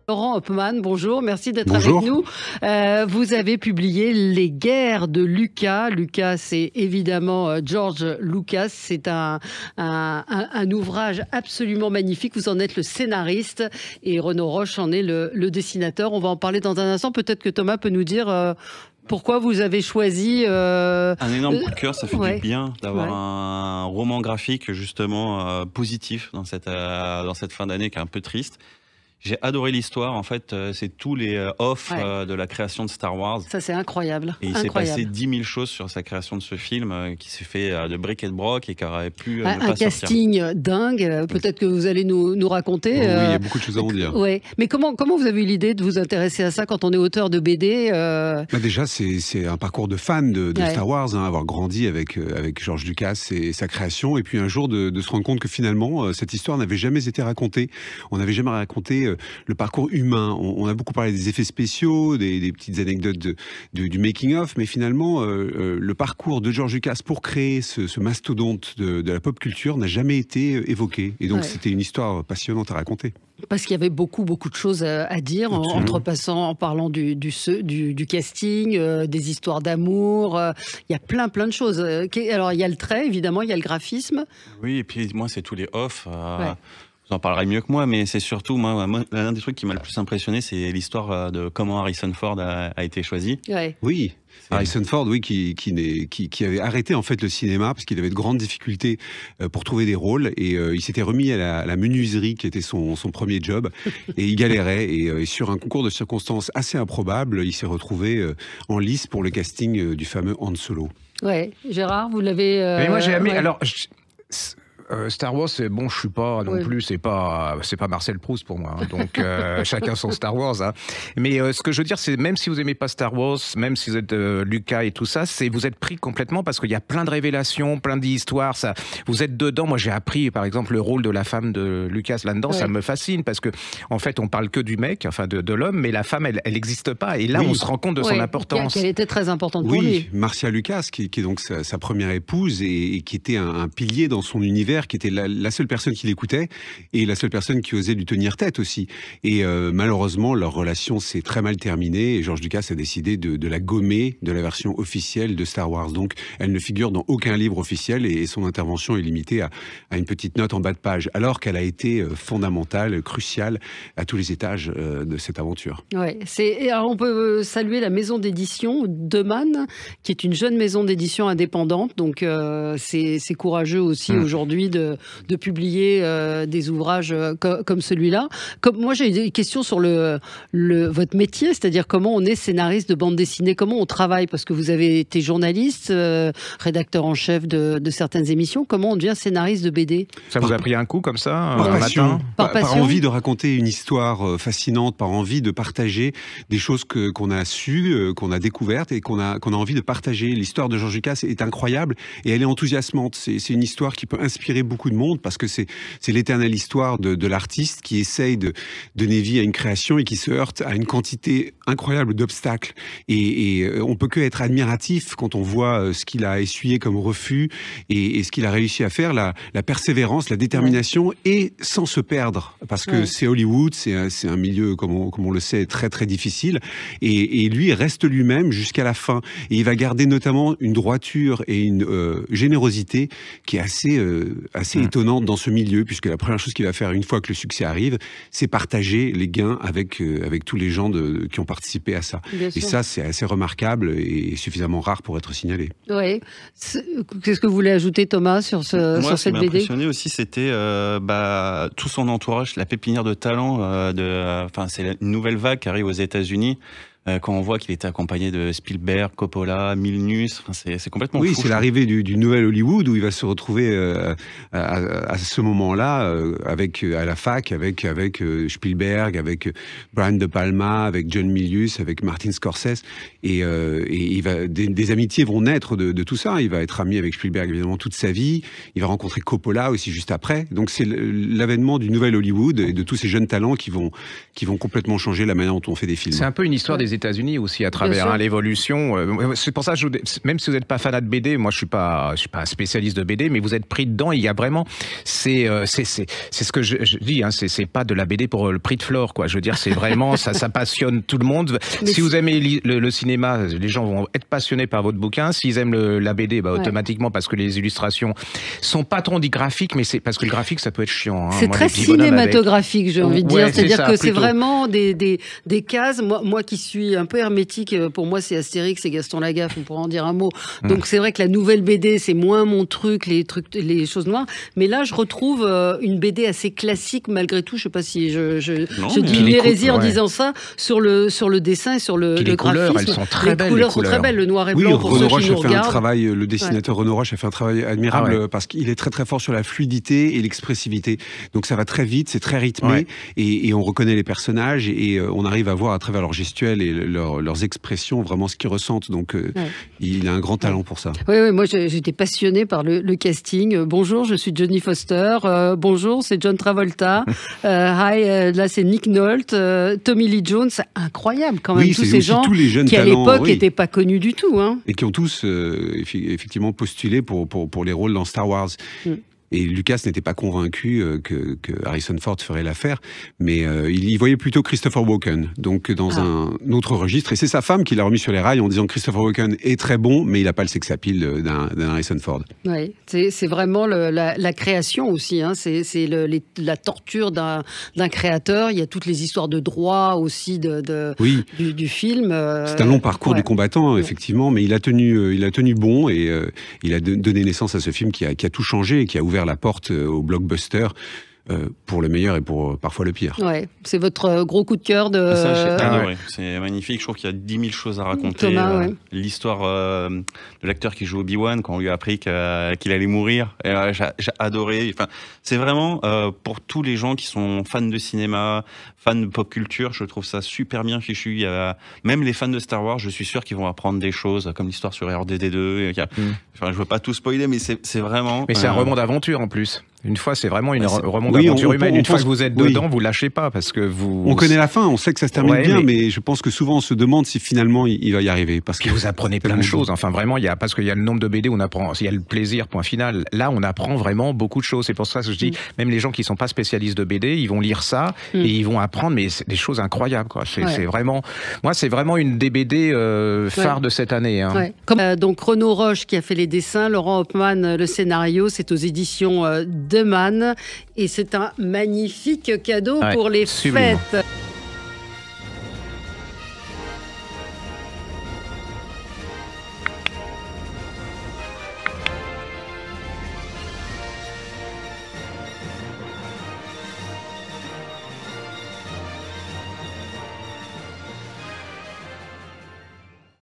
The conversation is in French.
Laurent Hopman, bonjour, merci d'être avec Bonjour. nous. Vous avez publié Les guerres de Lucas. Lucas, c'est évidemment George Lucas. C'est un ouvrage absolument magnifique. Vous en êtes le scénariste et Renaud Roche en est le dessinateur. On va en parler dans un instant. Peut-être que Thomas peut nous dire pourquoi vous avez choisi... Un énorme coup de cœur, ça fait ouais. du bien d'avoir un roman graphique justement positif dans cette fin d'année qui est un peu triste. J'ai adoré l'histoire, en fait, c'est tous les off de la création de Star Wars. Ça, c'est incroyable. Et il s'est passé 10 000 choses sur sa création de ce film qui s'est fait de bric et de broc et qui aurait pu ne pas sortir. Un casting dingue, peut-être que vous allez nous raconter. Oui, il y a beaucoup de choses à en dire. Ouais. Mais comment vous avez eu l'idée de vous intéresser à ça quand on est auteur de BD Déjà, c'est un parcours de fan de Star Wars, avoir grandi avec George Lucas et sa création, et puis un jour de se rendre compte que finalement, cette histoire n'avait jamais été racontée. On n'avait jamais raconté le parcours humain. On a beaucoup parlé des effets spéciaux, des petites anecdotes du making-of, mais finalement, le parcours de George Lucas pour créer ce mastodonte de la pop culture n'a jamais été évoqué. Et donc, c'était une histoire passionnante à raconter. Parce qu'il y avait beaucoup de choses à dire, en parlant du casting, des histoires d'amour. Il y a plein de choses. Alors, il y a le trait, évidemment, il y a le graphisme. Oui, et puis moi, c'est tous les off. Vous en parlerez mieux que moi, mais c'est surtout, moi, l'un des trucs qui m'a le plus impressionné, c'est l'histoire de comment Harrison Ford a été choisi. Ouais. Oui. Harrison Ford, oui, qui avait arrêté en fait le cinéma parce qu'il avait de grandes difficultés pour trouver des rôles, et il s'était remis à la menuiserie qui était son premier job, et il galérait, et sur un concours de circonstances assez improbable, il s'est retrouvé en lice pour le casting du fameux Han Solo. Ouais, Gérard, vous l'avez. Mais moi j'ai aimé. Alors. Star Wars, c'est bon, je suis pas non plus, c'est pas Marcel Proust pour moi. Hein, donc chacun son Star Wars. Hein. Mais ce que je veux dire, c'est même si vous aimez pas Star Wars, même si vous êtes Lucas et tout ça, vous êtes pris complètement parce qu'il y a plein de révélations, plein d'histoires. Ça, vous êtes dedans. Moi, j'ai appris, par exemple, le rôle de la femme de Lucas là-dedans. Ça me fascine parce que en fait, on parle que du mec, enfin de l'homme, mais la femme, elle n'existe pas. Et là, on se rend compte de son importance. Elle était très importante pour lui. Oui, Marcia Lucas, qui est donc sa première épouse et qui était un pilier dans son univers, qui était la seule personne qui l'écoutait et la seule personne qui osait lui tenir tête aussi. Et malheureusement, leur relation s'est très mal terminée et George Lucas a décidé de la gommer de la version officielle de Star Wars. Donc, elle ne figure dans aucun livre officiel et son intervention est limitée à une petite note en bas de page, alors qu'elle a été fondamentale, cruciale à tous les étages de cette aventure. Ouais, alors on peut saluer la maison d'édition Deman, qui est une jeune maison d'édition indépendante. Donc, c'est courageux aussi aujourd'hui de publier des ouvrages comme celui-là. Moi, j'ai des questions sur votre métier, c'est-à-dire comment on est scénariste de bande dessinée, comment on travaille, parce que vous avez été journaliste, rédacteur en chef de certaines émissions. Comment on devient scénariste de BD ? Ça vous a pris un coup comme ça, par passion, matin par envie de raconter une histoire fascinante, par envie de partager des choses qu'on a sues, qu'on a découvertes et qu'on a envie de partager. L'histoire de George Lucas est incroyable et elle est enthousiasmante. C'est une histoire qui peut inspirer beaucoup de monde parce que c'est l'éternelle histoire de l'artiste qui essaye de donner vie à une création et qui se heurte à une quantité incroyable d'obstacles. Et on peut que être admiratif quand on voit ce qu'il a essuyé comme refus et ce qu'il a réussi à faire, la persévérance, la détermination et sans se perdre. Parce que c'est Hollywood, c'est un milieu, comme on le sait, très très difficile. Et lui reste lui-même jusqu'à la fin. Et il va garder notamment une droiture et une générosité qui est assez étonnante dans ce milieu, puisque la première chose qu'il va faire une fois que le succès arrive, c'est partager les gains avec tous les gens qui ont participé à ça. Bien sûr. Ça, c'est assez remarquable et suffisamment rare pour être signalé. Oui. Qu'est-ce que vous voulez ajouter, Thomas, sur cette BD ? Moi, ce qui m'a impressionné aussi, c'était tout son entourage, la pépinière de talent. C'est une nouvelle vague qui arrive aux États-Unis. Quand on voit qu'il était accompagné de Spielberg, Coppola, Milnus, c'est complètement fou. Oui, c'est l'arrivée du nouvel Hollywood où il va se retrouver à ce moment-là à la fac avec Spielberg, avec Brian De Palma, avec John Milius, avec Martin Scorsese, et des amitiés vont naître de tout ça. Il va être ami avec Spielberg évidemment toute sa vie. Il va rencontrer Coppola aussi juste après. Donc c'est l'avènement du nouvel Hollywood et de tous ces jeunes talents qui vont complètement changer la manière dont on fait des films. C'est un peu une histoire des États-Unis aussi à travers l'évolution. C'est pour ça, même si vous n'êtes pas fanat de BD, moi je suis pas un spécialiste de BD, mais vous êtes pris dedans. Il y a vraiment, c'est ce que je dis. Hein, c'est pas de la BD pour le prix de Flore, quoi. Je veux dire, c'est vraiment ça passionne tout le monde. Mais si vous aimez le cinéma, les gens vont être passionnés par votre bouquin. S'ils aiment la BD, automatiquement, parce que les illustrations sont pas trop graphiques, mais c'est parce que le graphique ça peut être chiant. Hein. C'est très cinématographique, j'ai envie de dire. C'est-à-dire que c'est vraiment des cases. Moi qui suis un peu hermétique, pour moi c'est Astérix et Gaston Lagaffe, on pourra en dire un mot. Donc c'est vrai que la nouvelle BD, c'est moins mon truc, les choses noires. Mais là, je retrouve une BD assez classique malgré tout. Je sais pas si je dis une hérésie en disant ça sur le dessin et sur le graphisme. Couleurs, elles sont très belles. Les couleurs sont très belles, le noir et blanc pour ceux qui nous regardent. Le dessinateur Renaud Roche a fait un travail admirable parce qu'il est très très fort sur la fluidité et l'expressivité. Donc ça va très vite, c'est très rythmé et on reconnaît les personnages et on arrive à voir à travers leurs gestuels et leurs expressions vraiment ce qu'ils ressentent. Donc il a un grand talent pour ça. Oui, moi j'étais passionnée par le casting. Bonjour, je suis Jodie Foster. Bonjour, c'est John Travolta. Hi, là c'est Nick Nolte, Tommy Lee Jones. Incroyable quand même, tous ces gens qui à l'époque n'étaient pas connus du tout. Hein. Et qui ont tous effectivement postulé pour les rôles dans Star Wars. Et Lucas n'était pas convaincu que Harrison Ford ferait l'affaire, mais il y voyait plutôt Christopher Walken, donc dans un autre registre. Et c'est sa femme qui l'a remis sur les rails en disant que Christopher Walken est très bon, mais il n'a pas le sex appeal d'un Harrison Ford. Oui, c'est vraiment la création aussi. Hein. C'est la torture d'un créateur. Il y a toutes les histoires de droit aussi du film. C'est un long parcours du combattant, effectivement, mais il a tenu bon et il a donné naissance à ce film qui a tout changé et qui a ouvert la porte au blockbuster pour le meilleur et pour parfois le pire. Ouais, c'est votre gros coup de cœur de... C'est magnifique, je trouve qu'il y a 10 000 choses à raconter. Thomas, l'histoire de l'acteur qui joue Obi-Wan, quand on lui a appris qu'il allait mourir, j'ai adoré. Enfin, c'est vraiment pour tous les gens qui sont fans de cinéma, fans de pop culture, je trouve ça super bien fichu. Il y a, même les fans de Star Wars, je suis sûr qu'ils vont apprendre des choses, comme l'histoire sur RDD2. Enfin, je veux pas tout spoiler, mais c'est vraiment... Mais c'est un roman d'aventure en plus. Une fois, c'est vraiment une roman d'aventure humaine. Une fois que vous êtes dedans, vous lâchez pas parce que vous... On connaît la fin, on sait que ça se termine bien, mais je pense que souvent on se demande si finalement il va y arriver. Parce que vous apprenez plein de choses. Enfin, vraiment, parce qu'il y a le nombre de BD, on apprend. Il y a le plaisir, point final. Là, on apprend vraiment beaucoup de choses. C'est pour ça que je dis, même les gens qui sont pas spécialistes de BD, ils vont lire ça et ils vont apprendre, mais c'est des choses incroyables, quoi. C'est vraiment, moi, c'est vraiment une des BD phares de cette année. Hein. Comme donc Renaud Roche qui a fait les dessins, Laurent Hopman le scénario, c'est aux éditions de Man. Et c'est un magnifique cadeau pour les fêtes.